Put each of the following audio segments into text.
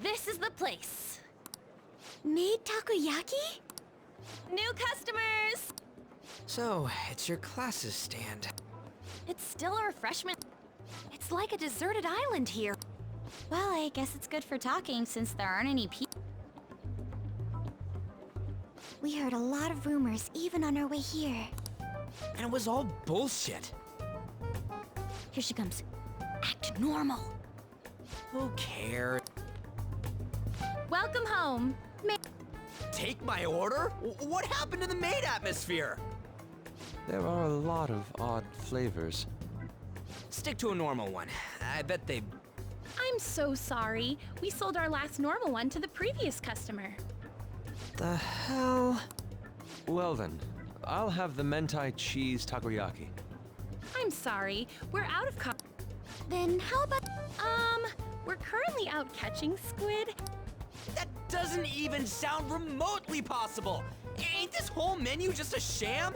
this is the place. Made takoyaki? New customers! So, it's your classes stand. It's still a refreshment. It's like a deserted island here. Well, I guess it's good for talking since there aren't any people. We heard a lot of rumors even on our way here. And it was all bullshit. Here she comes. Act normal. Who cares? Welcome home. Take my order? What happened to the maid atmosphere? There are a lot of odd flavors. Stick to a normal one. I bet they... I'm so sorry. We sold our last normal one to the previous customer. The hell? Well then, I'll have the mentai cheese takoyaki. I'm sorry. We're out of Then how about... we're currently out catching squid. That doesn't even sound remotely possible! Ain't this whole menu just a sham?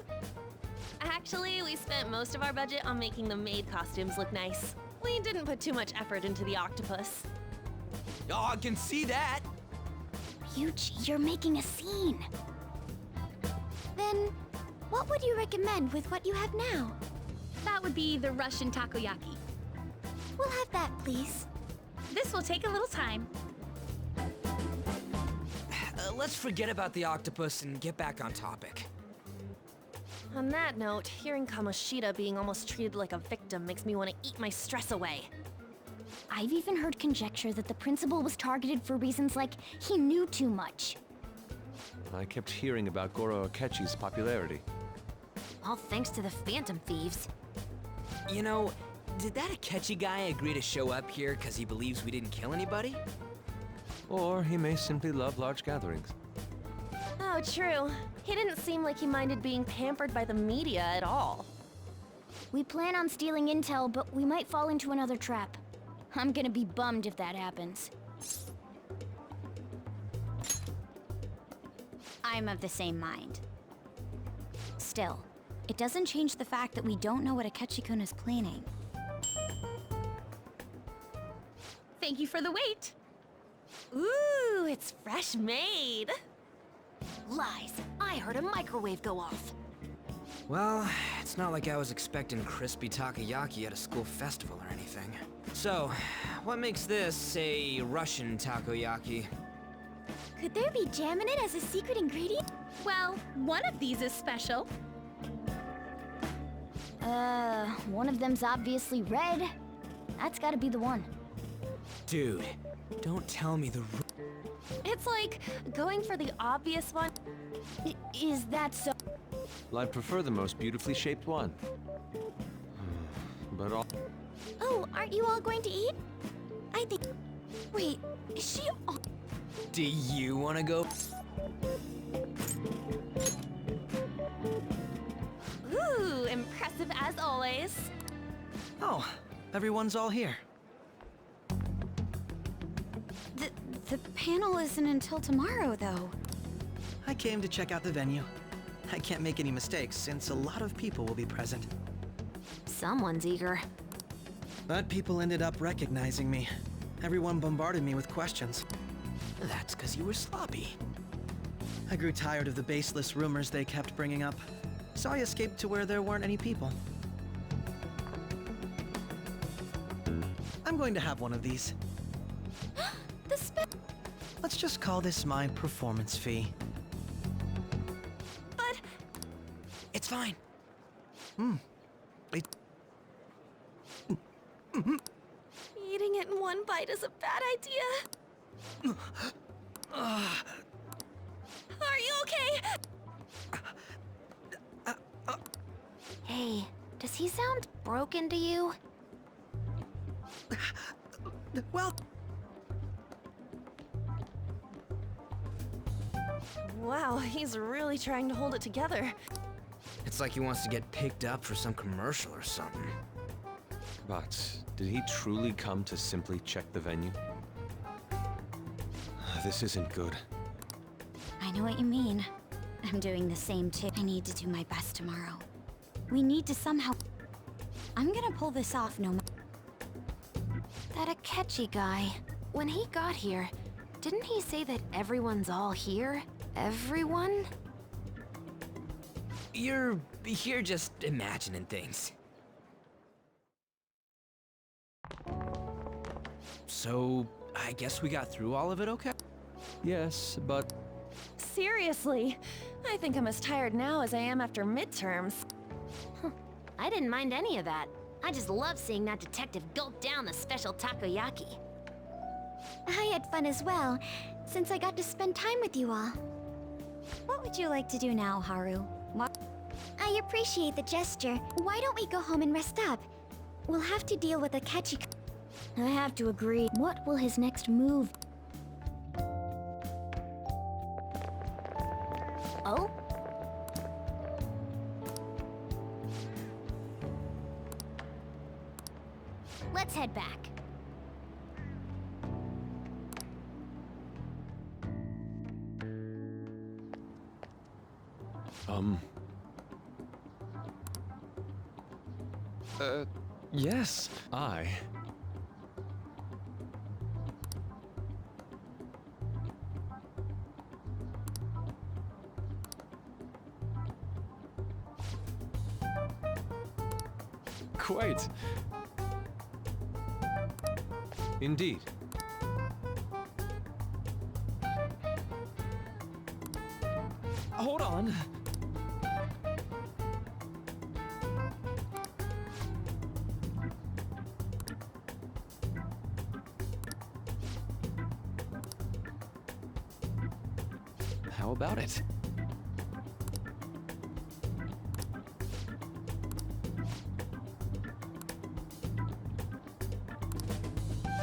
Actually, we spent most of our budget on making the maid costumes look nice. We didn't put too much effort into the octopus. Oh, I can see that! Ryuji, you're making a scene. Then, what would you recommend with what you have now? That would be the Russian takoyaki. We'll have that, please. This will take a little time. Let's forget about the octopus and get back on topic. On that note, hearing Kamoshida being almost treated like a victim makes me want to eat my stress away. I've even heard conjecture that the principal was targeted for reasons like he knew too much. I kept hearing about Goro Akechi's popularity. All thanks to the Phantom Thieves. You know, did that Akechi guy agree to show up here because he believes we didn't kill anybody? Or he may simply love large gatherings. Oh, true. He didn't seem like he minded being pampered by the media at all. We plan on stealing intel, but we might fall into another trap. I'm gonna be bummed if that happens. I'm of the same mind. Still, it doesn't change the fact that we don't know what Akechi-kun is planning. Thank you for the wait. Ooh, it's fresh made. Lies! I heard a microwave go off. Well, it's not like I was expecting crispy takoyaki at a school festival or anything. So, what makes this a Russian takoyaki? Could there be jam in it as a secret ingredient? Well, one of these is special. One of them's obviously red. That's gotta be the one. Dude, don't tell me the... It's like going for the obvious one. Is that so? Well, I'd prefer the most beautifully shaped one. But all... Oh, aren't you all going to eat? I think... Wait, is she... Do you want to go? Ooh, impressive as always. Oh, everyone's all here. The panel isn't until tomorrow, though. I came to check out the venue. I can't make any mistakes since a lot of people will be present. Someone's eager. But people ended up recognizing me. Everyone bombarded me with questions. That's because you were sloppy. I grew tired of the baseless rumors they kept bringing up, so I escaped to where there weren't any people. I'm going to have one of these. Let's just call this my performance fee. But... It's fine. eating it in one bite is a bad idea. Are you okay? Hey, does he sound broken to you? Well... Wow, he's really trying to hold it together. It's like he wants to get picked up for some commercial or something. But did he truly come to simply check the venue? This isn't good. I know what you mean. I'm doing the same too. I need to do my best tomorrow. We need to somehow... I'm gonna pull this off no matter... That Akechi guy, when he got here, Didn't he say that everyone's all here? Everyone? You're just imagining things. So, I guess we got through all of it okay? Yes, but Seriously, I think I'm as tired now as I am after midterms. I didn't mind any of that. I just love seeing that detective gulp down the special takoyaki. I had fun as well, since I got to spend time with you all. What would you like to do now, Haru? I appreciate the gesture. Why don't we go home and rest up? We'll have to deal with Akechi. I have to agree. What will his next move? Oh? Let's head back. Yes, I... Quite. Indeed. Hold on. How about it?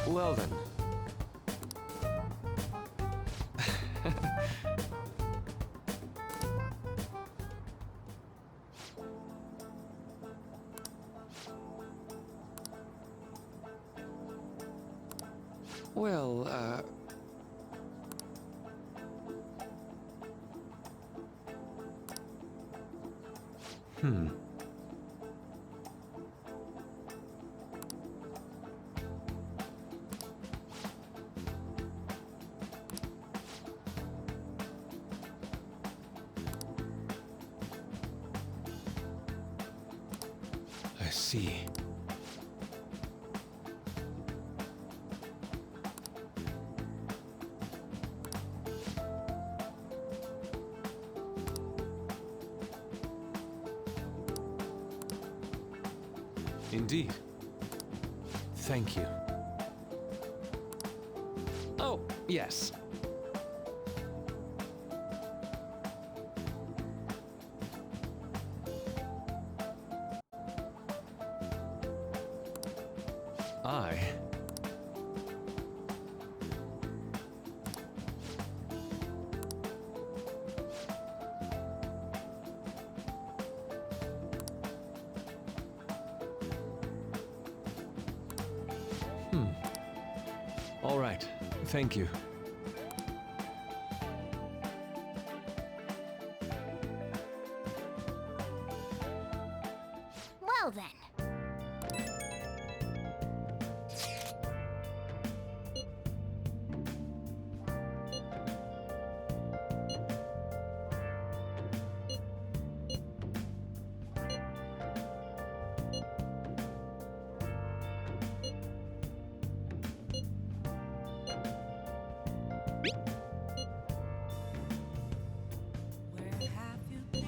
Well then. Well, I see. Indeed. Thank you. Oh, yes. I... All right. Thank you. Well then. Where have you been?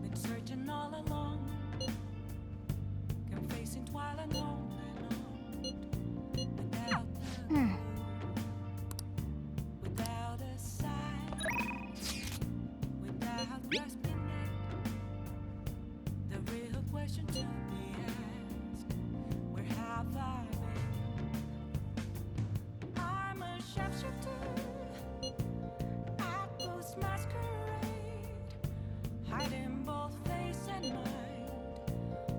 Been searching all along, confessing while alone without the clue, without a sign, without grasping it. The real question to be asked: where have I been? I'm a sharpshooter. Masquerade, hiding both face and mind,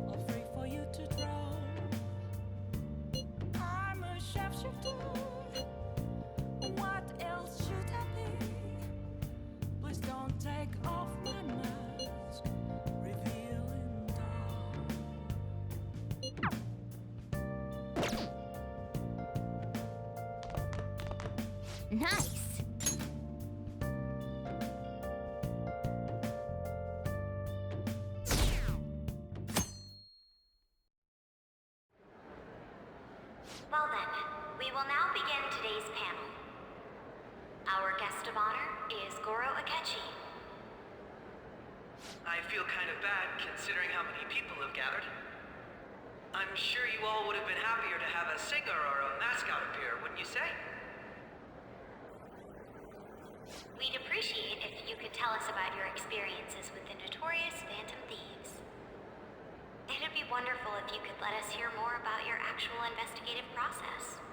all free for you to draw. I'm a sharpshooter. What else should I be? Please don't take off my mask, revealing dawn. Nice. Well then, we will now begin today's panel. Our guest of honor is Goro Akechi. I feel kind of bad considering how many people have gathered. I'm sure you all would have been happier to have a singer or a mascot appear, wouldn't you say? We'd appreciate if you could tell us about your experiences with the notorious Phantom Thieves. It'd be wonderful if you could let us hear more about your actual investigative process.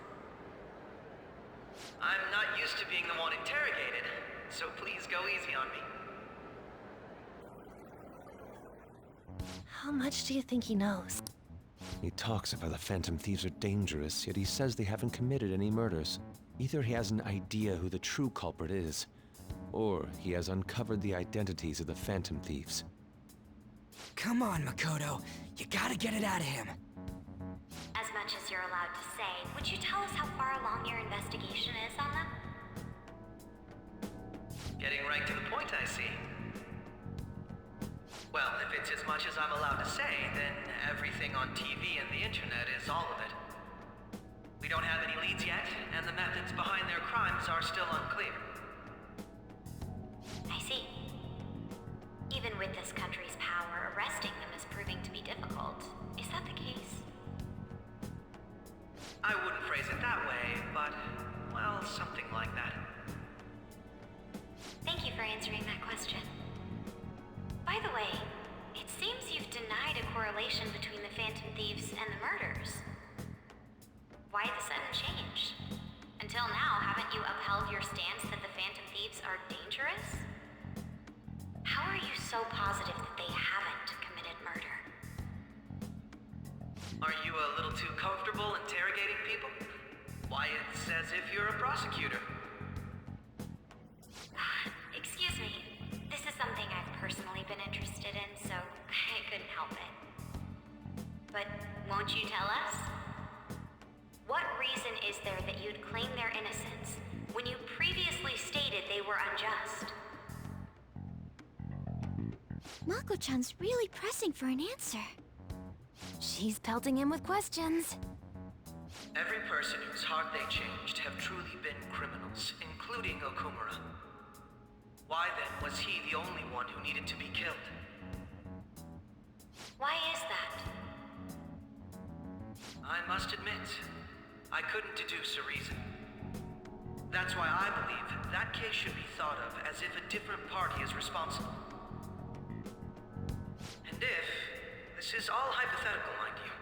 I'm not used to being the one interrogated, so please go easy on me. How much do you think he knows? He talks about the Phantom Thieves are dangerous, yet he says they haven't committed any murders. Either he has an idea who the true culprit is, or he has uncovered the identities of the Phantom Thieves. Come on, Makoto. You gotta get it out of him. As much as you're allowed to say, would you tell us how far along your investigation is on them? Getting right to the point, I see. Well, if it's as much as I'm allowed to say, then everything on TV and the internet is all of it. We don't have any leads yet, and the methods behind their crimes are still unclear. I see. Even with this country's power, arresting them is proving to be difficult. Is that the case? I wouldn't phrase it that way, but, well, something like that. Thank you for answering that question. By the way, it seems you've denied a correlation between the Phantom Thieves and the murders. Why the sudden change? Until now, haven't you upheld your stance that the Phantom Thieves are dangerous? How are you so positive that they haven't committed murder? Are you a little too comfortable interrogating people? Why, it's as if you're a prosecutor. Excuse me. This is something I've personally been interested in, so I couldn't help it. But won't you tell us? What reason is there that you'd claim their innocence when you previously stated they were unjust? Mako-chan's really pressing for an answer. She's pelting him with questions. Every person whose heart they changed have truly been criminals, including Okumura. Why then was he the only one who needed to be killed? Why is that? I must admit, I couldn't deduce a reason. That's why I believe that case should be thought of as if a different party is responsible. And if, this is all hypothetical, mind you,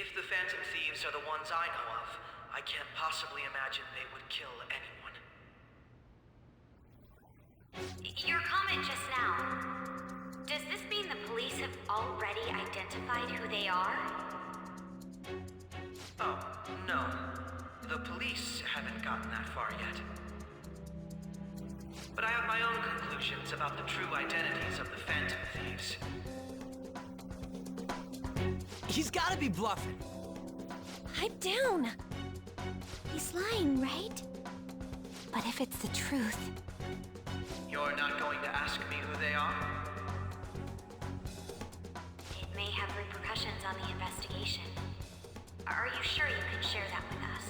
if the Phantom Thieves are the ones I know of, I can't possibly imagine they would kill anyone. Your comment just now, does this mean the police have already identified who they are? Oh, no. The police haven't gotten that far yet. But I have my own conclusions about the true identities of the Phantom Thieves. He's gotta be bluffing. Pipe down! He's lying, right? But if it's the truth... You're not going to ask me who they are? It may have repercussions on the investigation. Are you sure you can share that with us?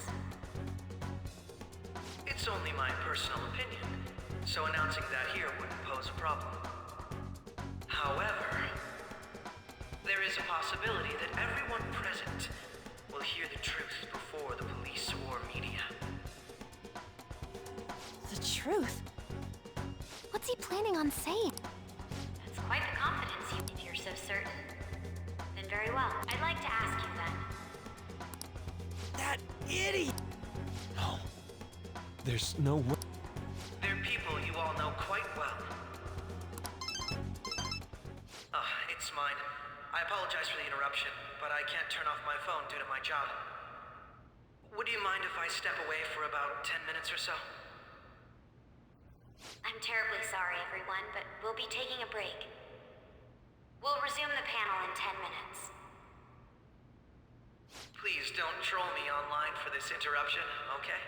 It's only my personal opinion, so announcing that here wouldn't pose a problem. However, there is a possibility that everyone present will hear the truth before the police or media. The truth? What's he planning on saying? That's quite the confidence if you're so certain. Then very well. I'd like to ask you then. That idiot! No. There's no way. They're people you all know quite well. It's mine. I apologize for the interruption, but I can't turn off my phone due to my job. Would you mind if I step away for about 10 minutes or so? I'm terribly sorry, everyone, but we'll be taking a break. We'll resume the panel in 10 minutes. Please don't troll me online for this interruption, okay?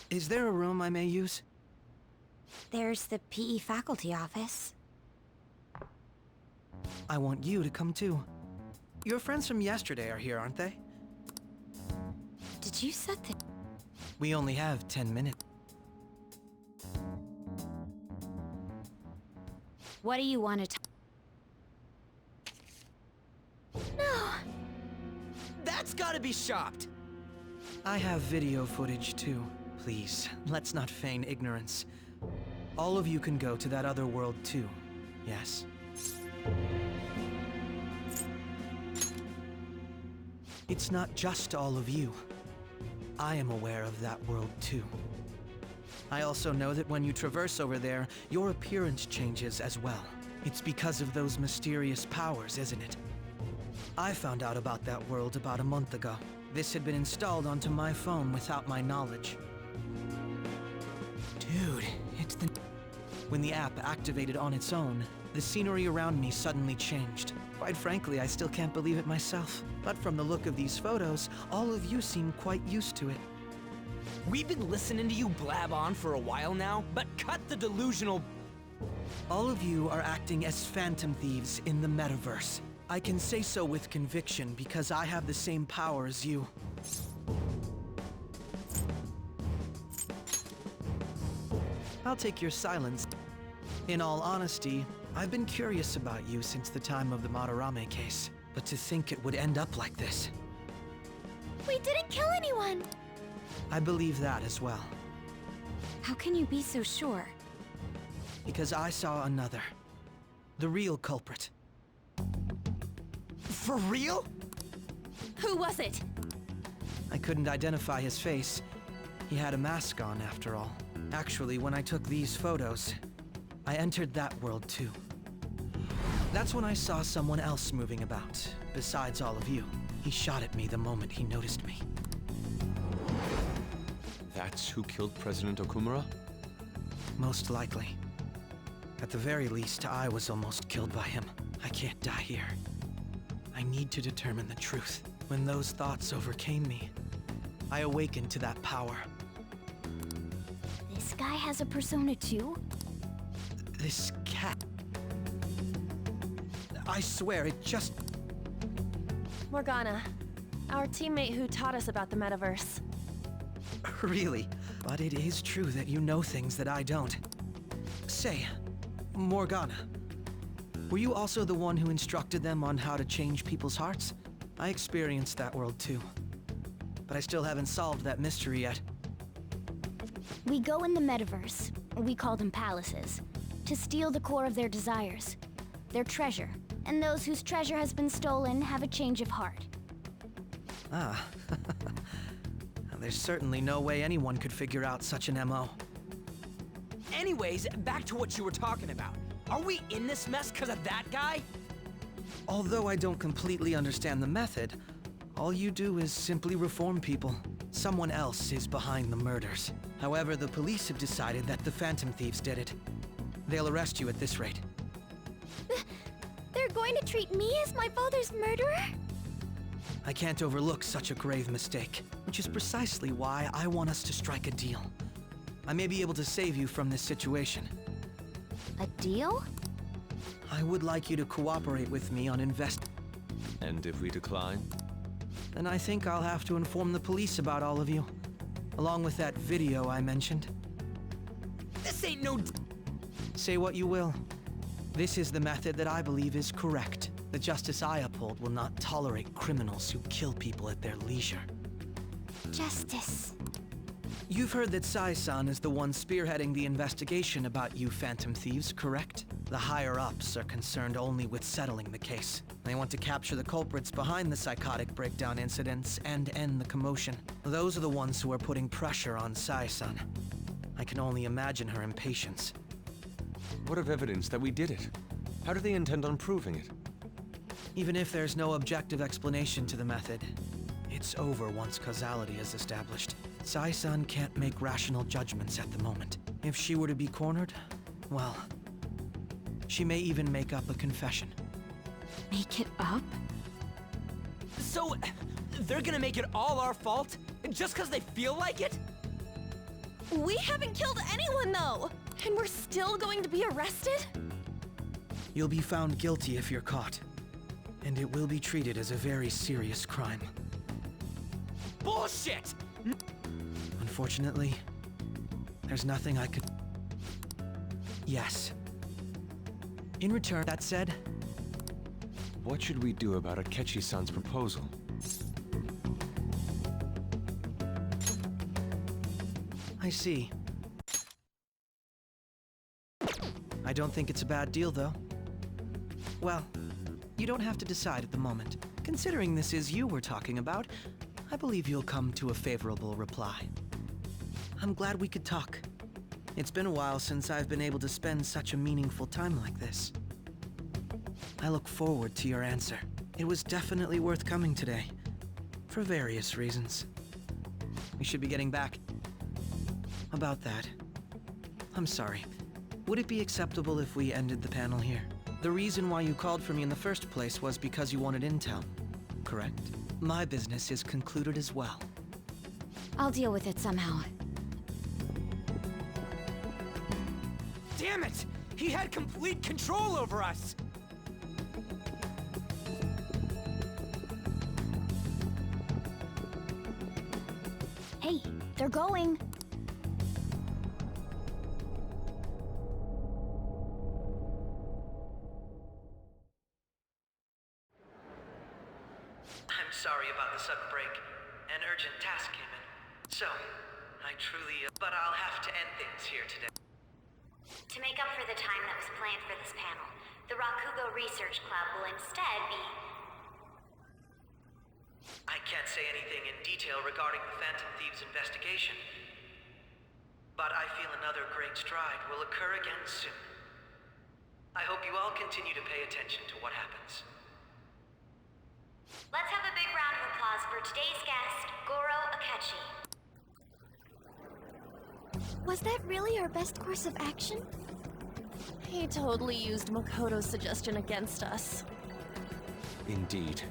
Is there a room I may use? There's the PE faculty office. I want you to come too. Your friends from yesterday are here, aren't they? Did you set the... We only have 10 minutes. What do you want to... No! That's gotta be shopped! I have video footage too. Please, let's not feign ignorance. All of you can go to that other world too, yes? It's not just all of you. I am aware of that world too. I also know that when you traverse over there, your appearance changes as well. It's because of those mysterious powers, isn't it? I found out about that world about a month ago. This had been installed onto my phone without my knowledge. Dude, it's the... When the app activated on its own, the scenery around me suddenly changed. Quite frankly, I still can't believe it myself. But from the look of these photos, all of you seem quite used to it. We've been listening to you blab on for a while now, but cut the delusional... All of you are acting as phantom thieves in the metaverse. I can say so with conviction because I have the same power as you. I'll take your silence. In all honesty, I've been curious about you since the time of the Madarame case. But to think it would end up like this. We didn't kill anyone! I believe that as well. How can you be so sure? Because I saw another. The real culprit. For real? Who was it? I couldn't identify his face. He had a mask on, after all. Actually, when I took these photos, I entered that world too. That's when I saw someone else moving about, besides all of you. He shot at me the moment he noticed me. That's who killed President Okumura? Most likely. At the very least, I was almost killed by him. I can't die here. I need to determine the truth. When those thoughts overcame me, I awakened to that power. This guy has a persona too? This cat... I swear, it just... Morgana, our teammate who taught us about the metaverse. Really? But it is true that you know things that I don't. Say, Morgana, were you also the one who instructed them on how to change people's hearts? I experienced that world too. But I still haven't solved that mystery yet. We go in the metaverse, we call them palaces, to steal the core of their desires, their treasure. And those whose treasure has been stolen have a change of heart. Ah. There's certainly no way anyone could figure out such an MO. Anyways, back to what you were talking about. Are we in this mess because of that guy? Although I don't completely understand the method, all you do is simply reform people. Someone else is behind the murders. However, the police have decided that the Phantom Thieves did it. They'll arrest you at this rate. They're going to treat me as my father's murderer? I can't overlook such a grave mistake, which is precisely why I want us to strike a deal. I may be able to save you from this situation. A deal? I would like you to cooperate with me on And if we decline? Then I think I'll have to inform the police about all of you, along with that video I mentioned. This ain't no... Say what you will. This is the method that I believe is correct. The justice I uphold will not tolerate criminals who kill people at their leisure. Justice. You've heard that Sai-san is the one spearheading the investigation about you Phantom Thieves, correct? The higher-ups are concerned only with settling the case. They want to capture the culprits behind the psychotic breakdown incidents and end the commotion. Those are the ones who are putting pressure on Sai-san. I can only imagine her impatience. What of evidence that we did it? How do they intend on proving it? Even if there's no objective explanation to the method, it's over once causality is established. Sai-san can't make rational judgments at the moment. If she were to be cornered, well, she may even make up a confession. Make it up? So, they're gonna make it all our fault? Just because they feel like it? We haven't killed anyone, though! And we're still going to be arrested? You'll be found guilty if you're caught. And it will be treated as a very serious crime. Bullshit! Unfortunately, there's nothing I could... Yes. In return, that said, What should we do about Akechi-san's proposal? I see. I don't think it's a bad deal, though. Well, you don't have to decide at the moment. Considering this is you we're talking about, I believe you'll come to a favorable reply. I'm glad we could talk. It's been a while since I've been able to spend such a meaningful time like this. I look forward to your answer. It was definitely worth coming today, for various reasons. We should be getting back. About that, I'm sorry. Would it be acceptable if we ended the panel here? The reason why you called for me in the first place was because you wanted intel, correct? My business is concluded as well. I'll deal with it somehow. Damn it! He had complete control over us! Hey, they're going. I'm sorry about the sudden break. An urgent task came in. So, I truly... But I'll have to end things here today. To make up for the time that was planned for this panel, the Rakugo Research Club will instead be... I can't say anything in detail regarding the Phantom Thieves investigation. But I feel another great stride will occur again soon. I hope you all continue to pay attention to what happens. Let's have a big round of applause for today's guest, Goro Akechi. Was that really our best course of action? He totally used Makoto's suggestion against us. Indeed.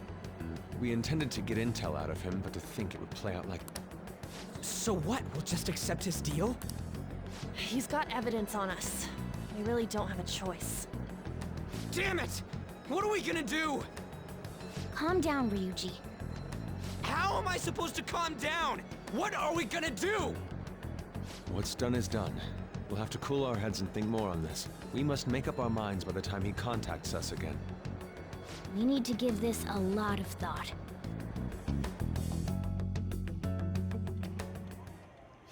We intended to get intel out of him, but to think it would play out like... So what? We'll just accept his deal? He's got evidence on us. We really don't have a choice. Damn it! What are we gonna do? Calm down, Ryuji. How am I supposed to calm down? What are we gonna do? What's done is done. We'll have to cool our heads and think more on this. We must make up our minds by the time he contacts us again. We need to give this a lot of thought.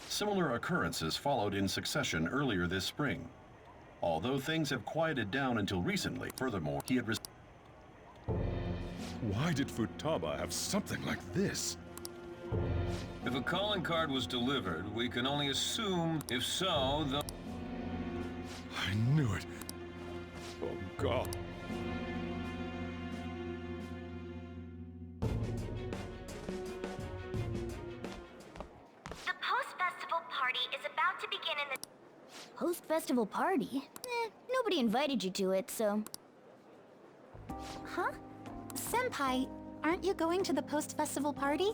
Similar occurrences followed in succession earlier this spring. Although things have quieted down until recently, furthermore, he had Why did Futaba have something like this? If a calling card was delivered, we can only assume. If so, the... I knew it. Oh, God. The post-festival party is about to begin in the... Post-festival party? Nobody invited you to it, so... Huh? Senpai, aren't you going to the post-festival party?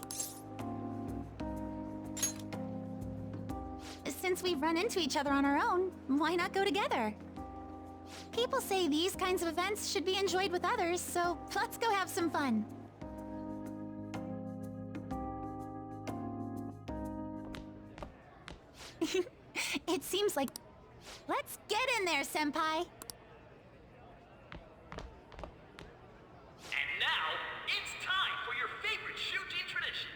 Since we've run into each other on our own, why not go together? People say these kinds of events should be enjoyed with others, so let's go have some fun. It seems like... Let's get in there, Senpai! And now, it's time for your favorite shooting tradition.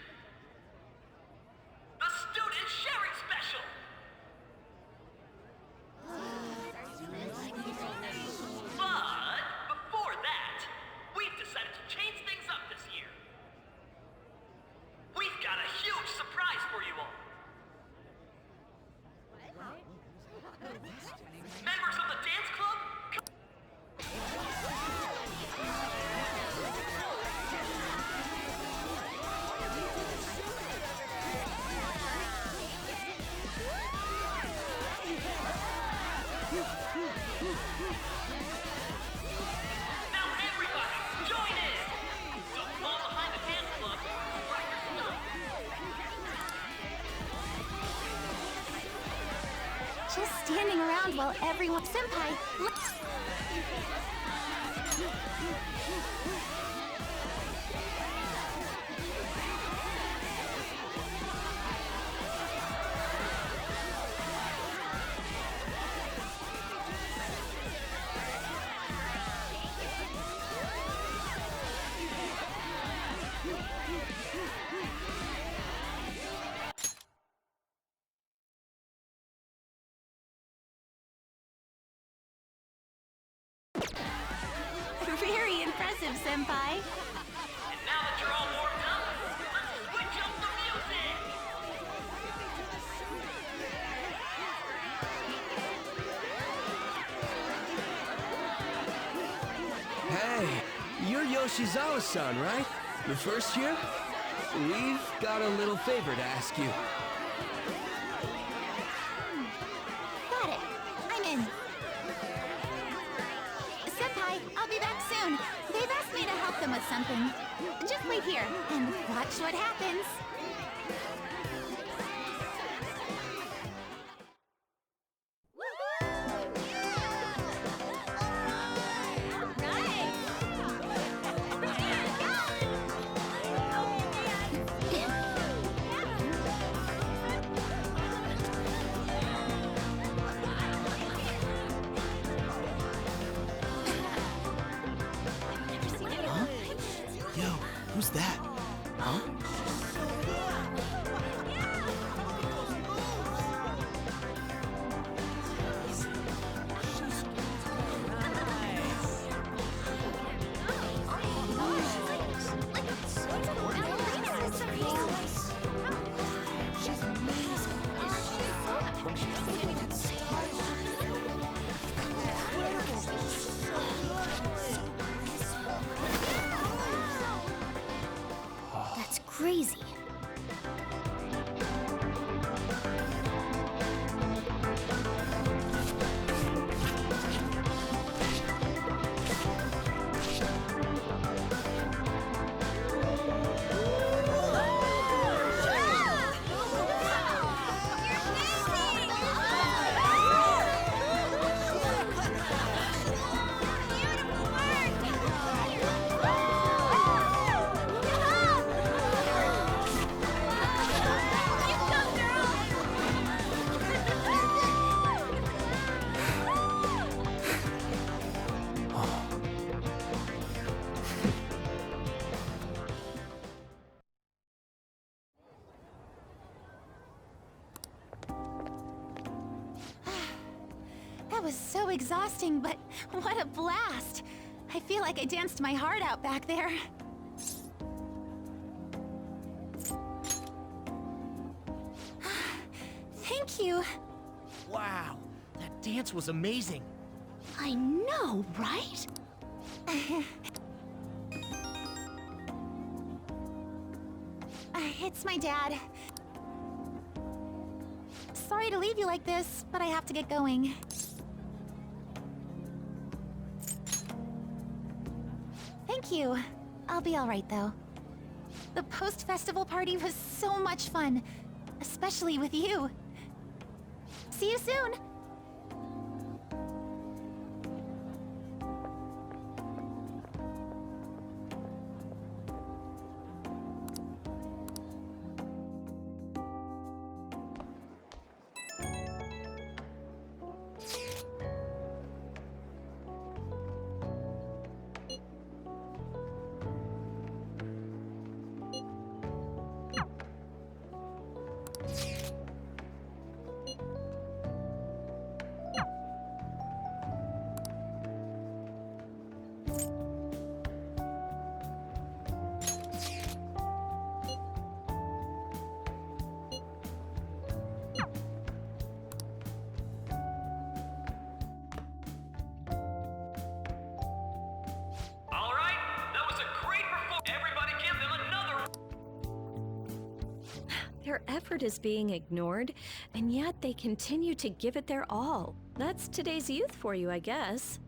The Student Sharing Special! But, before that, we've decided to change things up this year. We've got a huge surprise for you all. Members of the dance club, around while everyone... Senpai, very impressive, Senpai. And now that you're all warmed up, let's switch up the music! Hey, you're Yoshizawa-san, right? The first year? We've got a little favor to ask you. Got it. I'm in. Senpai, I'll be back soon. They've asked me to help them with something. Just wait here and watch what happens. Yo, who's that? Huh? That's crazy. That was so exhausting, but what a blast! I feel like I danced my heart out back there. Thank you. Wow, that dance was amazing. I know, right? It's my dad. Sorry to leave you like this, but I have to get going. Thank you. I'll be all right, though. The post-festival party was so much fun, especially with you. See you soon! Their effort is being ignored, and yet they continue to give it their all. That's today's youth for you, I guess.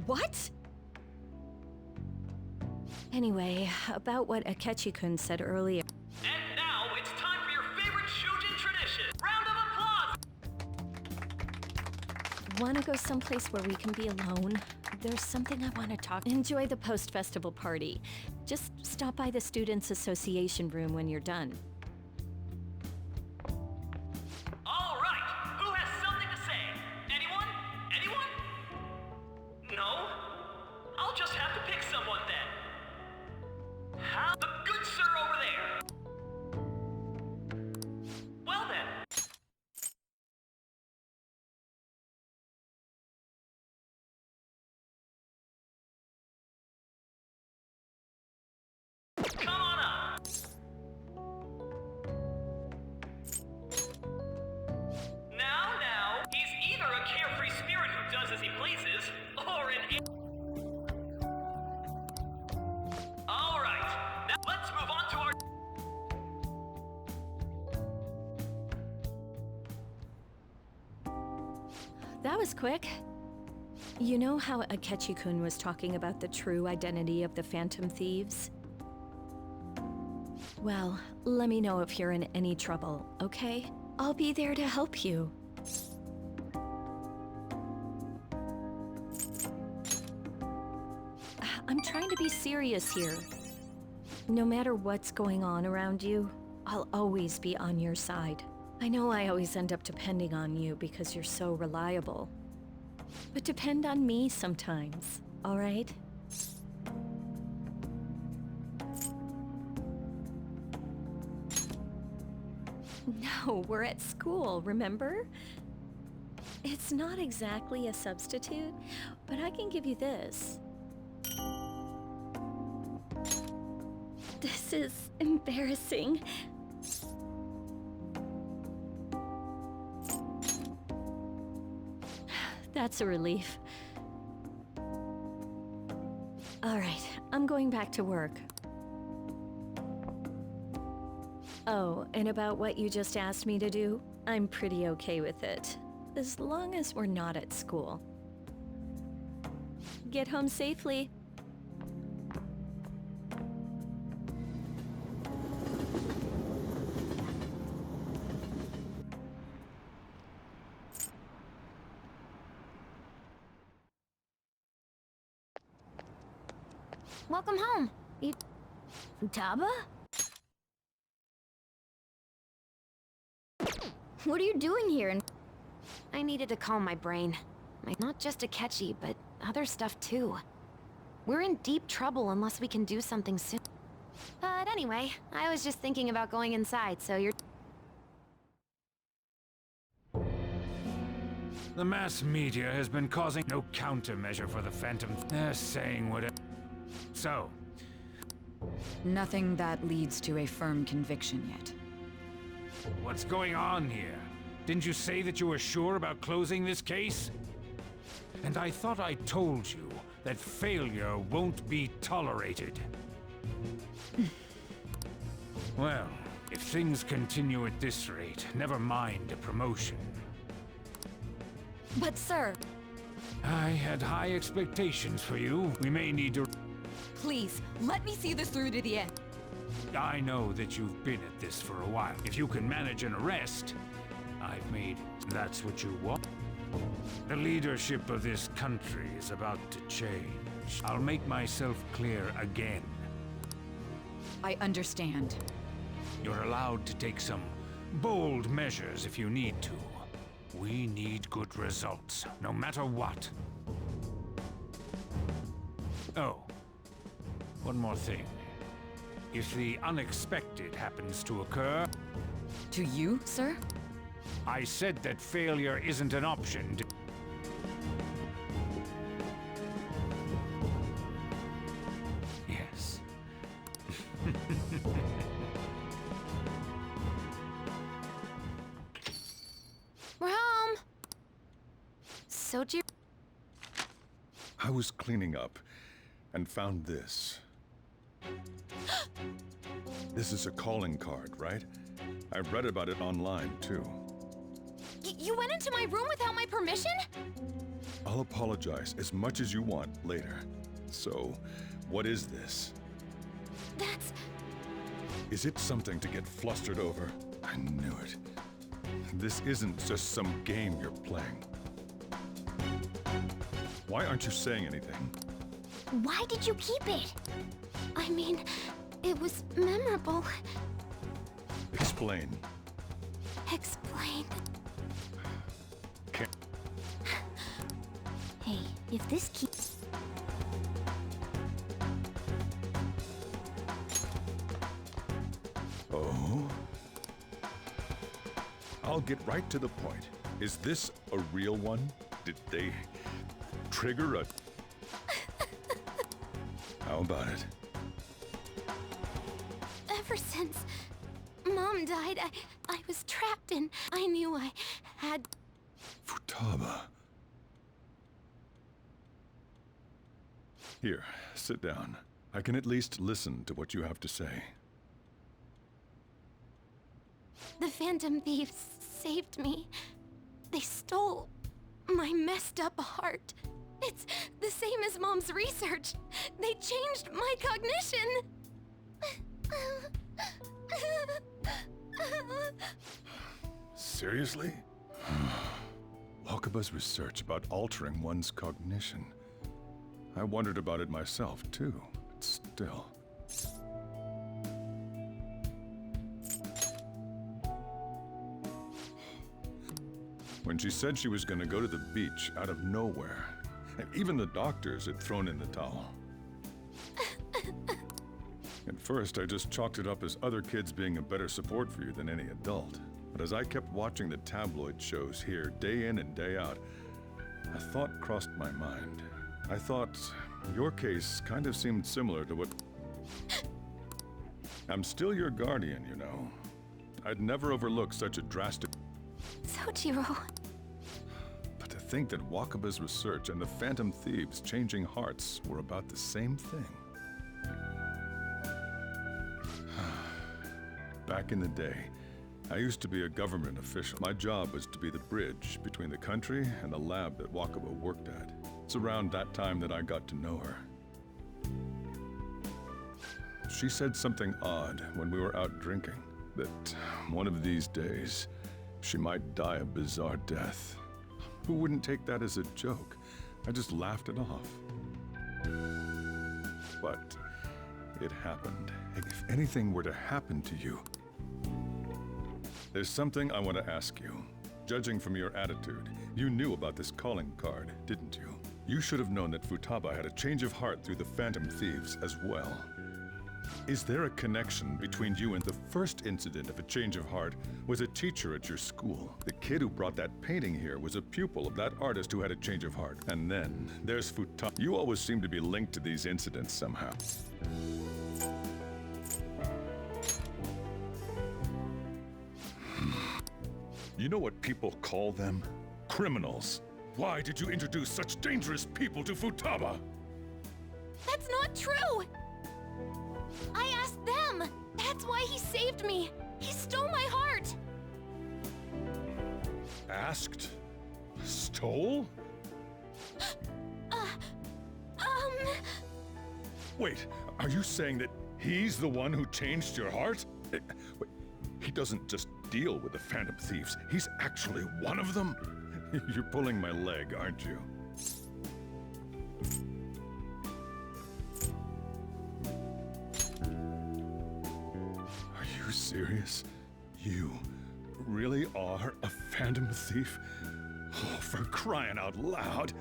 What? Anyway, about what Akechi-kun said earlier. And now it's time Want to go someplace where we can be alone? There's something I want to talk. Enjoy the post-festival party. Just stop by the Students' Association room when you're done. All right, who has something to say? Anyone? Anyone? No? I'll just have to pick someone then. How? The good sir over there. Well then. Come on up. Now, he's either a carefree spirit who does as he pleases, or an... All right, now let's move on to our... That was quick. You know how Akechi-kun was talking about the true identity of the Phantom Thieves? Well, let me know if you're in any trouble, okay? I'll be there to help you. I'm trying to be serious here. No matter what's going on around you, I'll always be on your side. I know I always end up depending on you because you're so reliable. But depend on me sometimes, all right? No, we're at school, remember? It's not exactly a substitute, but I can give you this. This is embarrassing. That's a relief. All right, I'm going back to work. Oh, and about what you just asked me to do, I'm pretty okay with it. As long as we're not at school. Get home safely. Welcome home. Futaba? What are you doing here? I needed to calm my brain. Not just Akechi, but other stuff too. We're in deep trouble unless we can do something soon. But anyway, I was just thinking about going inside, so you're... The mass media has been causing no countermeasure for the Phantom. They're saying whatever. So, nothing that leads to a firm conviction yet. what's going on here? Didn't you say that you were sure about closing this case? And I thought I told you that failure won't be tolerated. Well, if things continue at this rate, never mind a promotion. But sir... I had high expectations for you. We may need to... Please, let me see this through to the end. I know that you've been at this for a while. If you can manage an arrest, I've made... That's what you want? The leadership of this country is about to change. I'll make myself clear again. I understand. You're allowed to take some bold measures if you need to. We need good results, no matter what. Oh, one more thing. If the unexpected happens to occur... To you, sir? I said that failure isn't an option. Yes. We're home! Soju... I was cleaning up and found this. This is a calling card, right? I read about it online, too. You went into my room without my permission? I'll apologize as much as you want later. So, what is this? That's... Is it something to get flustered over? I knew it. This isn't just some game you're playing. Why aren't you saying anything? Why did you keep it? I mean, it was memorable. Explain. Explain. Can't. Hey, if this keeps... Oh? I'll get right to the point. Is this a real one? Did they trigger a... How about it? Ever since Mom died, I was trapped and I knew I had... Futaba. Here, sit down. I can at least listen to what you have to say. The Phantom Thieves saved me. They stole my messed up heart. It's the same as Mom's research. They changed my cognition. Seriously? Wakaba's research about altering one's cognition. I wondered about it myself, too, but still. When she said she was going to go to the beach out of nowhere, and even the doctors had thrown in the towel. At first, I just chalked it up as other kids being a better support for you than any adult. But as I kept watching the tabloid shows here, day in and day out, a thought crossed my mind. I thought your case kind of seemed similar to what... I'm still your guardian, you know. I'd never overlook such a drastic... Sojiro. But to think that Wakaba's research and the Phantom Thieves changing hearts were about the same thing. Back in the day, I used to be a government official. My job was to be the bridge between the country and the lab that Wakaba worked at. It's around that time that I got to know her. She said something odd when we were out drinking, that one of these days, she might die a bizarre death. Who wouldn't take that as a joke? I just laughed it off. But it happened. If anything were to happen to you, there's something I want to ask you. Judging from your attitude, you knew about this calling card, didn't you? You should have known that Futaba had a change of heart through the Phantom Thieves as well. Is there a connection between you and the first incident of a change of heart was a teacher at your school? The kid who brought that painting here was a pupil of that artist who had a change of heart. And then there's Futaba. You always seem to be linked to these incidents somehow. You know what people call them? Criminals. Why did you introduce such dangerous people to Futaba? That's not true! I asked them! That's why he saved me! He stole my heart! Asked? Stole? Wait, are you saying that he's the one who changed your heart? Wait, he doesn't just deal with the Phantom Thieves. He's actually one of them? You're pulling my leg, aren't you? Are you serious? You really are a Phantom Thief? Oh, for crying out loud!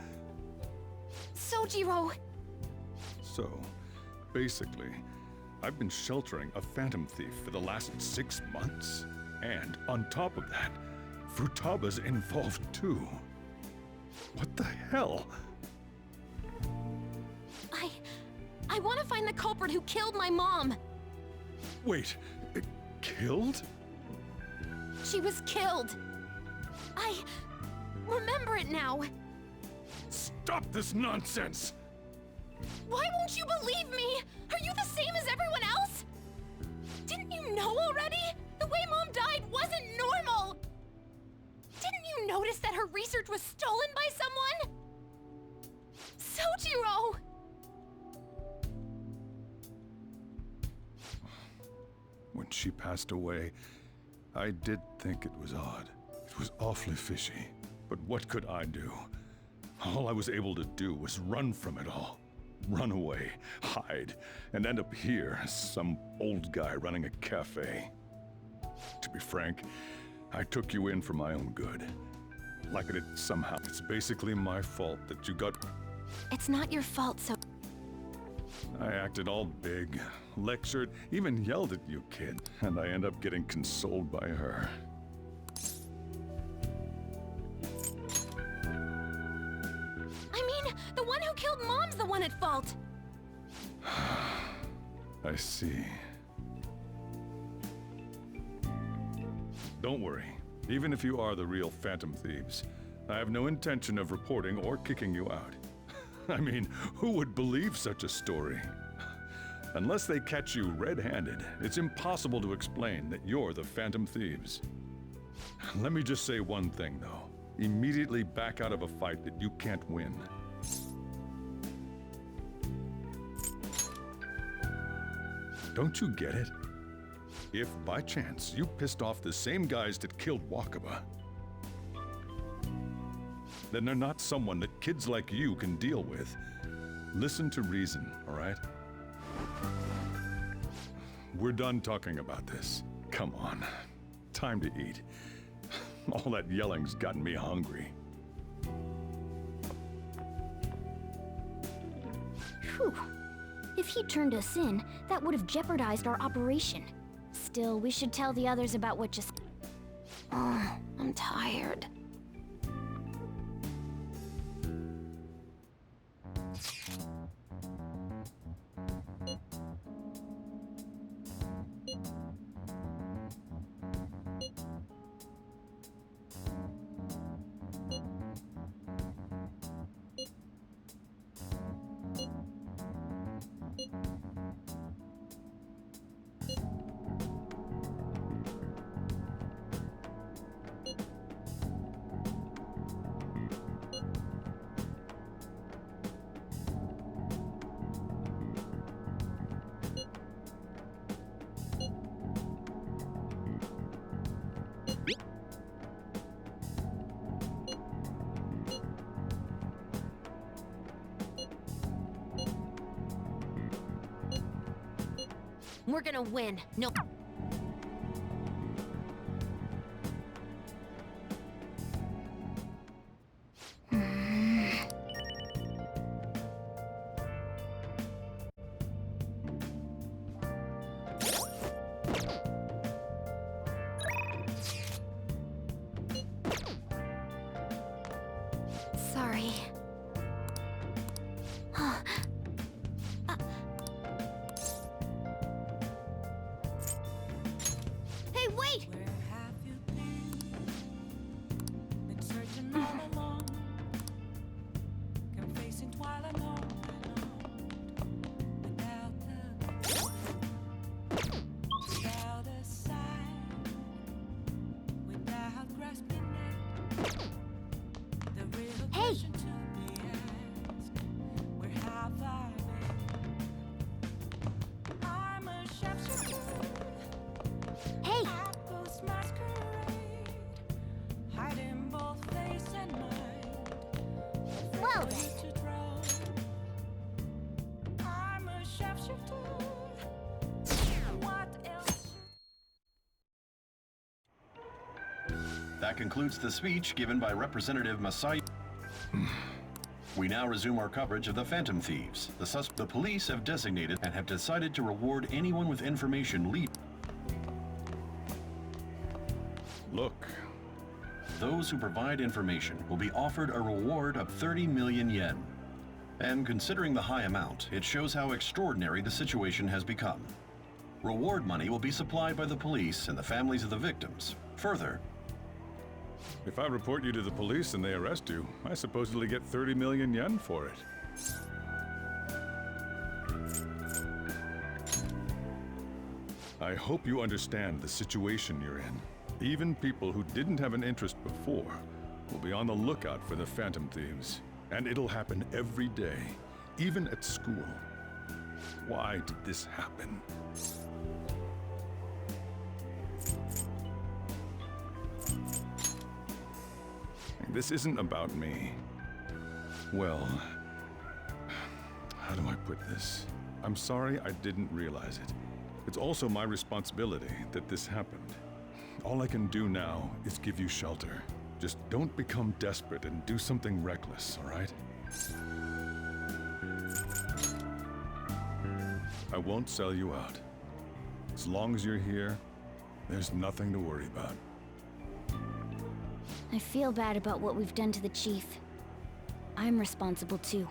Sojiro! So, basically, I've been sheltering a Phantom Thief for the last 6 months. And on top of that, Futaba's involved too. What the hell? I want to find the culprit who killed my mom! Wait, killed? She was killed! I remember it now! Stop this nonsense! Why won't you believe me? Are you the same as everyone else? Didn't you know already? The way Mom died wasn't normal! Didn't you notice that her research was stolen by someone? Sojiro! When she passed away, I did think it was odd. It was awfully fishy. But what could I do? All I was able to do was run from it all. Run away, hide, and end up here as some old guy running a cafe. To be frank, I took you in for my own good. Like it somehow. It's basically my fault that you got... It's not your fault, so... I acted all big, lectured, even yelled at you, kid. And I end up getting consoled by her. I mean, the one who killed Mom's the one at fault! I see. Don't worry. Even if you are the real Phantom Thieves, I have no intention of reporting or kicking you out. I mean, who would believe such a story? Unless they catch you red-handed, it's impossible to explain that you're the Phantom Thieves. Let me just say one thing, though. Immediately back out of a fight that you can't win. Don't you get it? If, by chance, you pissed off the same guys that killed Wakaba, then they're not someone that kids like you can deal with. Listen to reason, all right? We're done talking about this. Come on. Time to eat. All that yelling's gotten me hungry. Phew. If he turned us in, that would have jeopardized our operation. Still, we should tell the others about what just... Oh, I'm tired. We're gonna win. No. Sorry. Hey, wait! Where have you been searching all along, kept facing twilight on and on, without a sign, without grasping it. The real question to be asked, where have I been? I'm a sharpshooter. Hey! Apples masquerade, hiding both face and mind. Well For you to throw. I'm a sharpshooter. What else? That concludes the speech given by Representative Masai. We now resume our coverage of the Phantom Thieves. The police have designated and have decided to reward anyone with information lead. Look. Those who provide information will be offered a reward of 30 million yen. And considering the high amount, it shows how extraordinary the situation has become. Reward money will be supplied by the police and the families of the victims. Further, If I report you to the police and they arrest you, I supposedly get 30 million yen for it. I hope you understand the situation you're in. Even people who didn't have an interest before will be on the lookout for the Phantom Thieves. And it'll happen every day, even at school. Why did this happen? This isn't about me. Well, how do I put this? I'm sorry I didn't realize it. It's also my responsibility that this happened. All I can do now is give you shelter. Just don't become desperate and do something reckless, all right? I won't sell you out. As long as you're here, there's nothing to worry about. I feel bad about what we've done to the chief. I'm responsible too.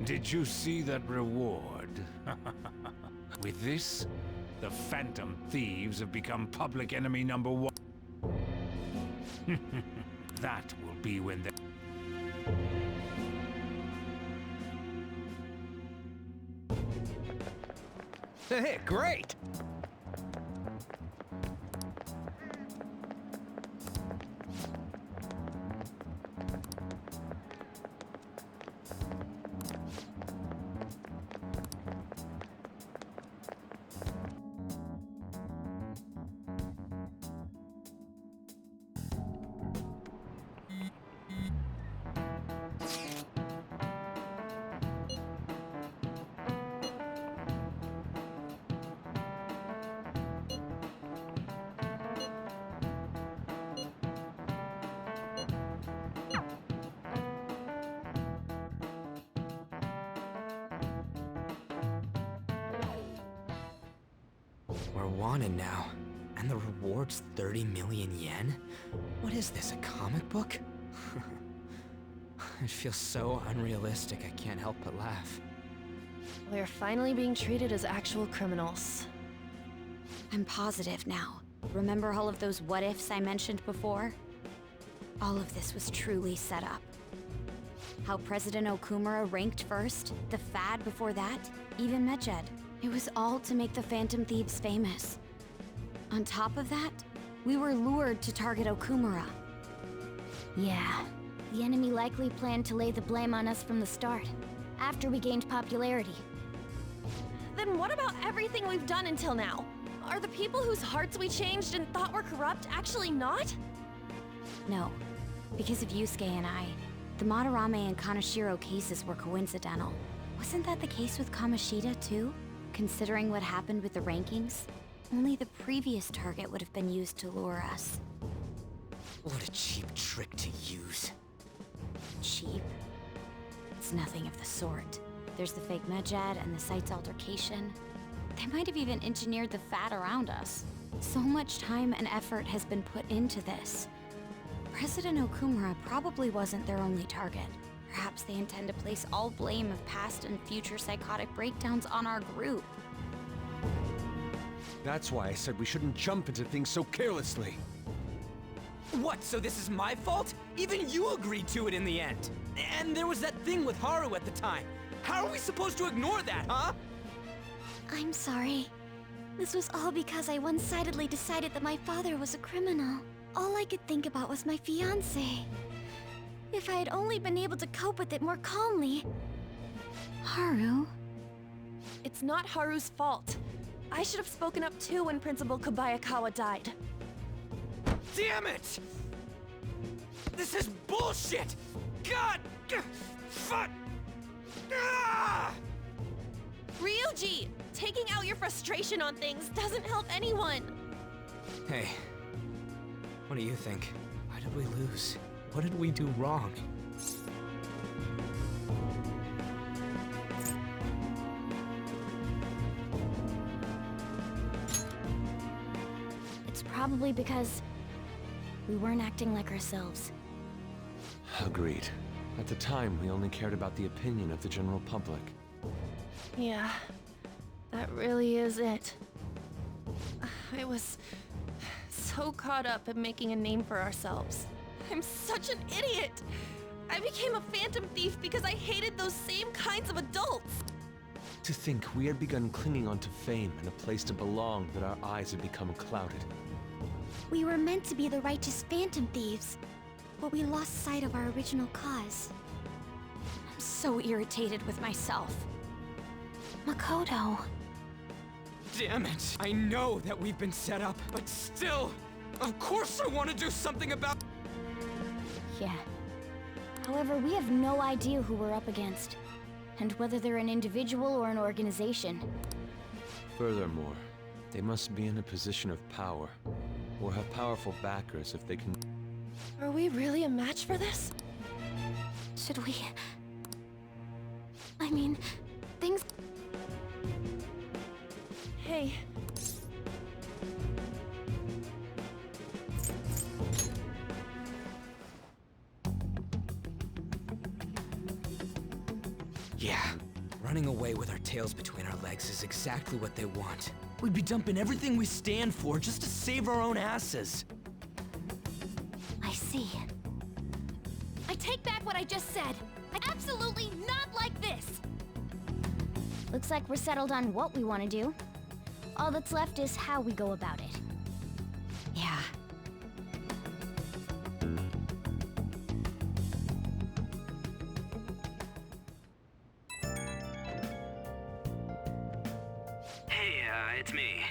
Did you see that reward? With this, the Phantom Thieves have become public enemy number 1. That will be when they... Hey, great! We're wanted now, and the reward's 30 million yen? What is this, a comic book? It feels so unrealistic I can't help but laugh. We're finally being treated as actual criminals. I'm positive now. Remember all of those what-ifs I mentioned before? All of this was truly set up. How President Okumura ranked first, the Fad before that, even Medjed. It was all to make the Phantom Thieves famous. On top of that, we were lured to target Okumura. Yeah, the enemy likely planned to lay the blame on us from the start, after we gained popularity. Then what about everything we've done until now? Are the people whose hearts we changed and thought were corrupt actually not? No, because of Yusuke and I, the Madarame and Kaneshiro cases were coincidental. Wasn't that the case with Kamoshida too? Considering what happened with the rankings, only the previous target would have been used to lure us. What a cheap trick to use. Cheap? It's nothing of the sort. There's the fake Medjed and the site's altercation. They might have even engineered the Fat around us. So much time and effort has been put into this. President Okumura probably wasn't their only target. Perhaps they intend to place all blame of past and future psychotic breakdowns on our group. That's why I said we shouldn't jump into things so carelessly. What, so this is my fault? Even you agreed to it in the end. And there was that thing with Haru at the time. How are we supposed to ignore that, huh? I'm sorry. This was all because I one-sidedly decided that my father was a criminal. All I could think about was my fiancé. If I had only been able to cope with it more calmly. Haru? It's not Haru's fault. I should have spoken up too when Principal Kobayakawa died. Damn it! This is bullshit! God! Fuck! Ah! Ryuji! Taking out your frustration on things doesn't help anyone! Hey, what do you think? Why did we lose? What did we do wrong? It's probably because we weren't acting like ourselves. Agreed. At the time, we only cared about the opinion of the general public. Yeah, that really is it. I was so caught up in making a name for ourselves. I'm such an idiot! I became a phantom thief because I hated those same kinds of adults! To think we had begun clinging onto fame and a place to belong that our eyes had become clouded. We were meant to be the righteous phantom thieves, but we lost sight of our original cause. I'm so irritated with myself. Makoto. Damn it! I know that we've been set up, but still, Of course I want to do something about... Yeah. However, we have no idea who we're up against, and whether they're an individual or an organization. Furthermore, they must be in a position of power, or have powerful backers if they can... Are we really a match for this? Should we... I mean, things... Hey. Yeah. Running away with our tails between our legs is exactly what they want. We'd be dumping everything we stand for just to save our own asses. I see. I take back what I just said. Absolutely not like this! Looks like we're settled on what we want to do. All that's left is how we go about it. Yeah. Hey, it's me.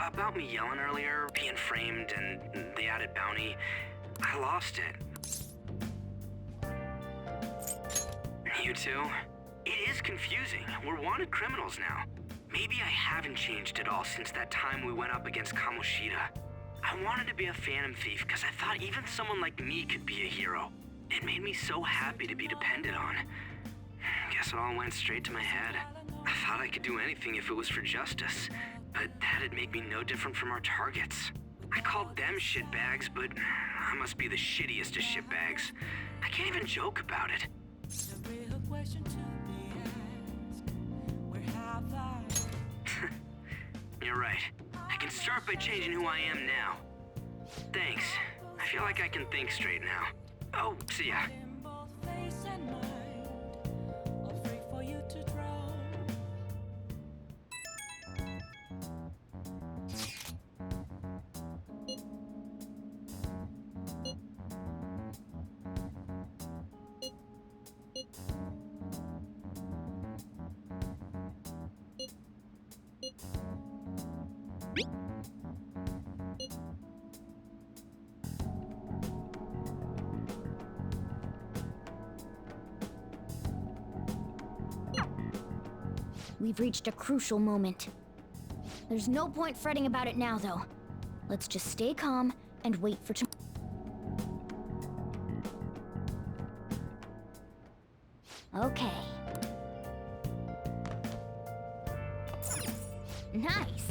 About me yelling earlier, being framed, and the added bounty, I lost it. You too? It is confusing. We're wanted criminals now. Maybe I haven't changed at all since that time we went up against Kamoshida. I wanted to be a phantom thief because I thought even someone like me could be a hero. It made me so happy to be depended on. Guess it all went straight to my head. I thought I could do anything if it was for justice, but that'd make me no different from our targets. I called them shitbags, but I must be the shittiest of shitbags. I can't even joke about it. The real question to be asked, where have I? You're right. I can start by changing who I am now. Thanks. I feel like I can think straight now. Oh, see ya. In both face and mind, all free for you to draw. We've reached a crucial moment. There's no point fretting about it now, though. Let's just stay calm and wait for tomorrow. Okay. Nice.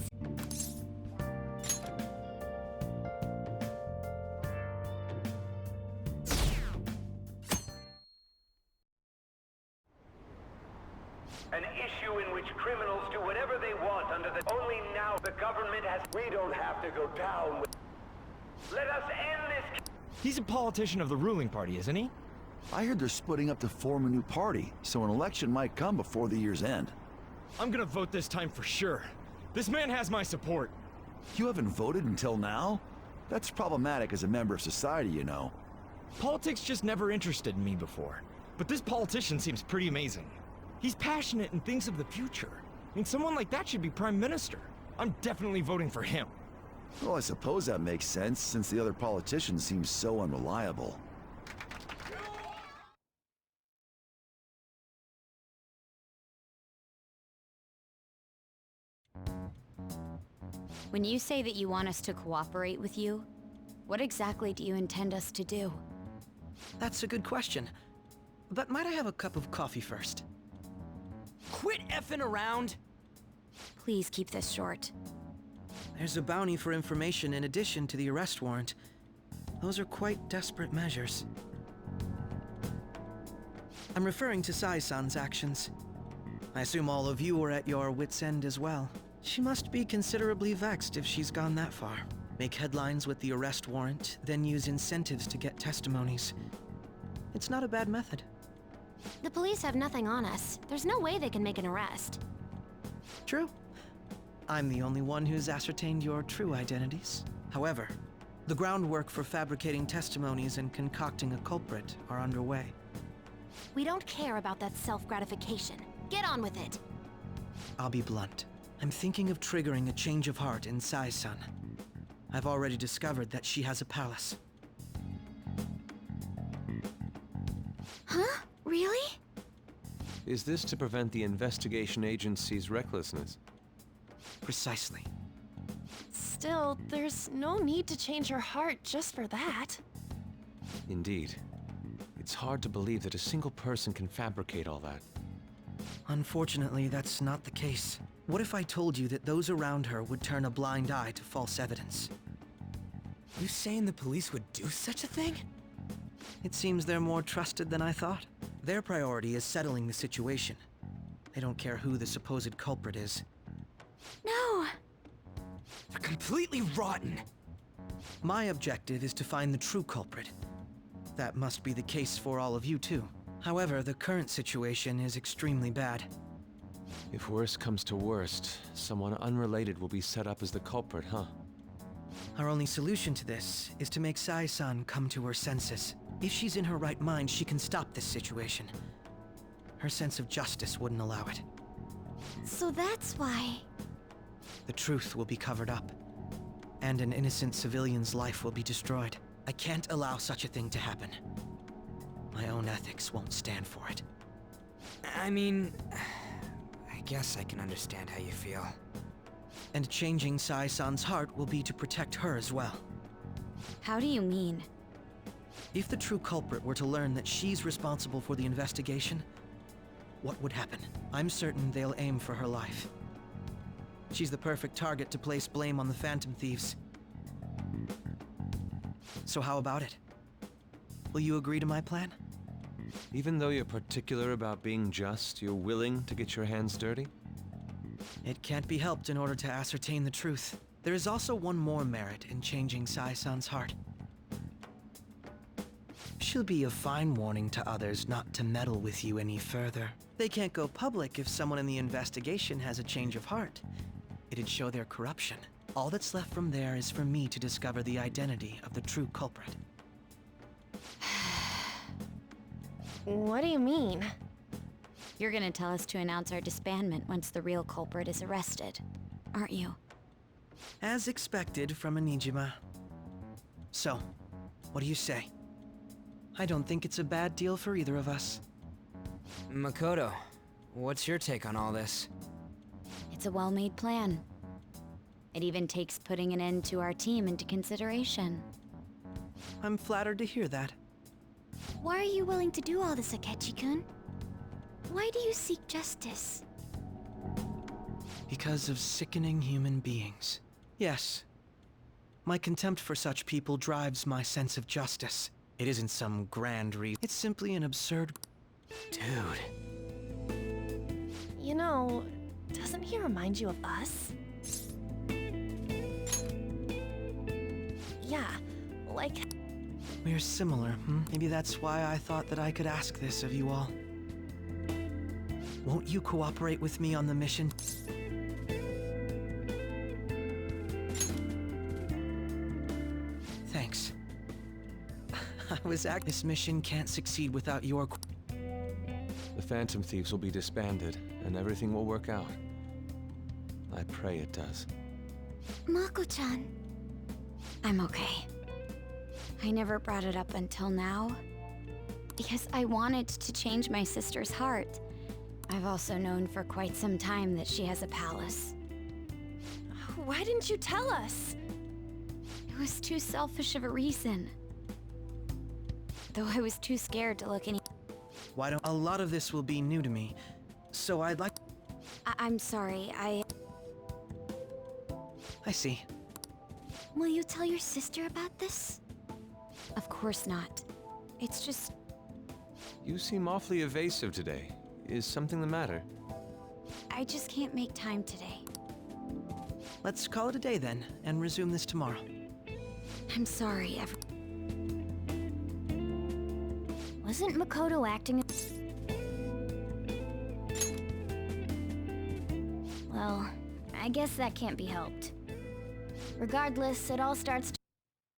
An issue in which criminals do whatever they want under the... Only now the government has... We don't have to go down with... Let us end this... He's a politician of the ruling party, isn't he? I heard they're splitting up to form a new party, so an election might come before the year's end. I'm gonna vote this time for sure. This man has my support. You haven't voted until now? That's problematic as a member of society, you know. Politics just never interested me before. But this politician seems pretty amazing. He's passionate and thinks of the future. I mean, someone like that should be prime minister. I'm definitely voting for him. Well, I suppose that makes sense, since the other politicians seem so unreliable. When you say that you want us to cooperate with you, what exactly do you intend us to do? That's a good question. But might I have a cup of coffee first? Quit effing around! Please keep this short. There's a bounty for information in addition to the arrest warrant. Those are quite desperate measures. I'm referring to Sai-san's actions. I assume all of you are at your wits' end as well. She must be considerably vexed if she's gone that far. Make headlines with the arrest warrant, then use incentives to get testimonies. It's not a bad method. The police have nothing on us. There's no way they can make an arrest. True. I'm the only one who's ascertained your true identities. However, the groundwork for fabricating testimonies and concocting a culprit are underway. We don't care about that self-gratification. Get on with it. I'll be blunt. I'm thinking of triggering a change of heart in Sai-san. I've already discovered that she has a palace. Huh? Really? Is this to prevent the investigation agency's recklessness? Precisely. Still, there's no need to change her heart just for that. Indeed. It's hard to believe that a single person can fabricate all that. Unfortunately, that's not the case. What if I told you that those around her would turn a blind eye to false evidence? You saying the police would do such a thing? It seems they're more trusted than I thought. Their priority is settling the situation. They don't care who the supposed culprit is. No! They're completely rotten! My objective is to find the true culprit. That must be the case for all of you too. However, the current situation is extremely bad. If worst comes to worst, someone unrelated will be set up as the culprit, huh? Our only solution to this is to make Sai-san come to her senses. If she's in her right mind, she can stop this situation. Her sense of justice wouldn't allow it. So that's why... The truth will be covered up, and an innocent civilian's life will be destroyed. I can't allow such a thing to happen. My own ethics won't stand for it. I mean... I guess I can understand how you feel. And changing Sai-san's heart will be to protect her as well. How do you mean? If the true culprit were to learn that she's responsible for the investigation, what would happen? I'm certain they'll aim for her life. She's the perfect target to place blame on the Phantom Thieves. So how about it? Will you agree to my plan? Even though you're particular about being just, you're willing to get your hands dirty? It can't be helped in order to ascertain the truth. There is also one more merit in changing Sai-san's heart. She'll be a fine warning to others not to meddle with you any further. They can't go public if someone in the investigation has a change of heart. It'd show their corruption. All that's left from there is for me to discover the identity of the true culprit. What do you mean? You're gonna tell us to announce our disbandment once the real culprit is arrested, aren't you? As expected from Anijima. So, what do you say? I don't think it's a bad deal for either of us. Makoto, what's your take on all this? It's a well-made plan. It even takes putting an end to our team into consideration. I'm flattered to hear that. Why are you willing to do all this, Akechi-kun? Why do you seek justice? Because of sickening human beings. Yes. My contempt for such people drives my sense of justice. It isn't some grand reason. It's simply an absurd... Dude. You know, doesn't he remind you of us? Yeah, like... We're similar, hmm? Maybe that's why I thought that I could ask this of you all. Won't you cooperate with me on the mission? Thanks. This mission can't succeed without your... The Phantom Thieves will be disbanded, and everything will work out. I pray it does. Mako-chan. I'm okay. I never brought it up until now, because I wanted to change my sister's heart. I've also known for quite some time that she has a palace. Why didn't you tell us? It was too selfish of a reason. Though I was too scared to look any... Why don't... A lot of this will be new to me, so I'd like... I'm sorry, I see. Will you tell your sister about this? Of course not. It's just... You seem awfully evasive today. Is something the matter? I just can't make time today. Let's call it a day then, and resume this tomorrow. I'm sorry, Wasn't Makoto acting... Well, I guess that can't be helped. Regardless, it all starts